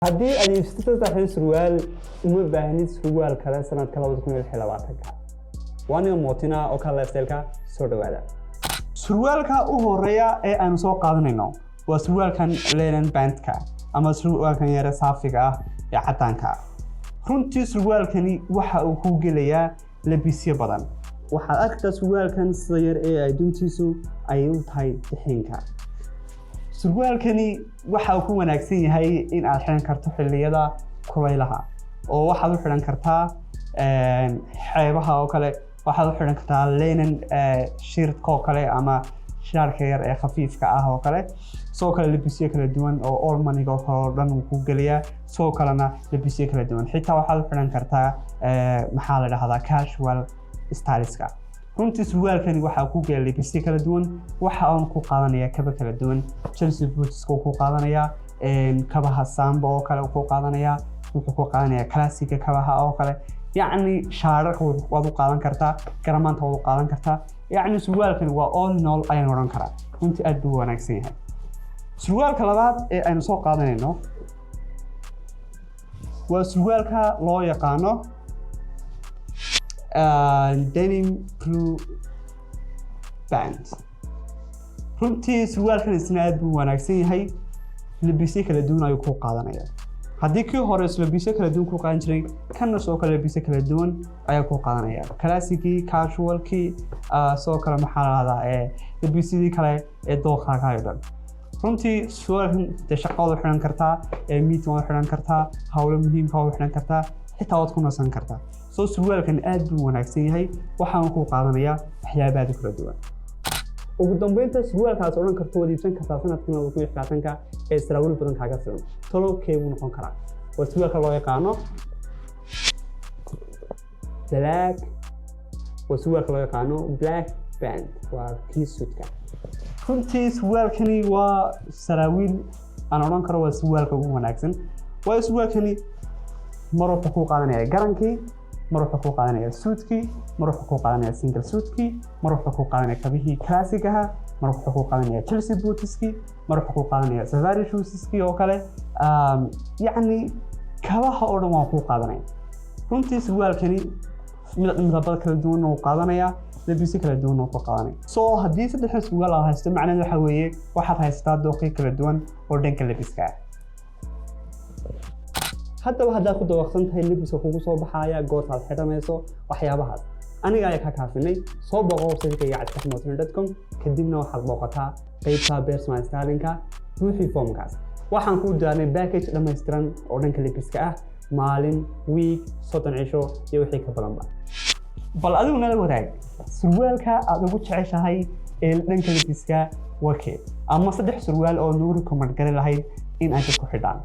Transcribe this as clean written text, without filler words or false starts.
Haddii aad iibsatid saddex surwaal uma baahnid surwaal kale sanadka 2020 waana Motinho oo kala lifestyle-ka soo dhawaada surwaalka u horeeya ee aan soo qaadanayno waa surwaalkan linen band-ka ama surwaalkan yara saafiga ah ee cadaanka runtii surwaalkani waxa uu ku gelayaa labisyo badan waxaad arkaysaa surwaalkan sida yar ee ay duntiisu ay u tahay bixinka surwaalkani waxa uu ku wanaagsan yahay in aad xiran karto xilliyada kulaylaha oo waxaad u xiran kartaa xeebaha oo kale waxaad u xiran kartaa linen shirtka oo kale ama shaarka yar ee khafiifka ah oo kale soo kale labisyo kala duwan oo all money oo dhan uu ku geliyaa soo kalena labisyo kala duwan xitaa waxaad u xiran kartaa maxaa la dhahdaa casual styleska runtii surwaalkani waxa ku galay labisyo kala duwan waxa aan ku qaadanaya kaba kala duwan Chelsea boots ku qaadanaya kabaha samba oo kale ku qaadanaya wuxuu ku qaadanaya classic kabaha oo kale يعني شارك وضو قادن كرتا كرمان تو قادن كرتا يعني سروال كان all in all أي نوران كرا كنت أدو وناكسيها سروال كلابات أي نسوق قادنينه وسروال كا لا يقانو denim blue band runtii سروال كان isna أدو وناكسيها لبسي كلا دون أيو كو قادنيا haddii kii hore labisyo kala duwan ku qaadan jiray kana soo kala labisyo kala duwan ayaa ku qaadanaya classic casualki soo kala maxalada labisyadii kale ee dooqaaga aydan runtii surwaalkan shaqada xiran kartaa meet wada xiran kartaa hawlo muhiim ah xiran kartaa xitaa wad ku nasan kartaa soo surwaalkan aad buu wanaagsan yahay waxaan ku qaadanayaa waxyaabaha kala duwan ugu dambeynta surwaalkaas oo dhan karto wadiibsan kartaa sanadkan 2020 ee saraawiil badan kaaga filan tolobkee uu noqon karaa waa surwaalka loo yaqaano black waa surwaalka loo yaqaano black band waa kii suudka runtii surwaalkani waa saraawiil aan odhan karo waa surwaalka ugu wanaagsan waa surwaalkani mar wuxuu ku qaadanaya garankii mar wuxuu ku qaadanaya suudkii mar wuxuu ku qaadanaya single suudkii mar wuxuu ku qaadanaya kabihii classic ah mar wuxuu ku qaadanaya Chelsea bootskii mar wuxuu ku qaadanaya safari shoeskii oo kale yani kabaha oo dhan waa ku qaadanaya runtii surwaalkani midabada kala duwan oo qaadanaya labisyo kala duwan oo qaadanaya soo haddii saddex surwaal aad haysto macnaheedu waxa weeye waxaad haystaa dooqyo kala duwan oo dhanka labiska ah haddaba haddaad ku dawaqsan tahay labiska kugu soo baxaya gootaad xidhanayso waxyaabahaas aniga ayaa ka kaafinay soo boqo website-ka jeceshahay.com kadibna waxaad booqataa qaybta personal styling-ka buuxi formkaas waxaan ku daarnay package dhammaystiran oo dhanka labiska ah maalin week 30 cisho iyo wixii ka badanba bal adiguna la wadaag surwaalka aad ugu jeceshahay ee dhanka labiska wakee ama saddex surwaal oo nuuri comment garin lahayd in ay ku xidhaan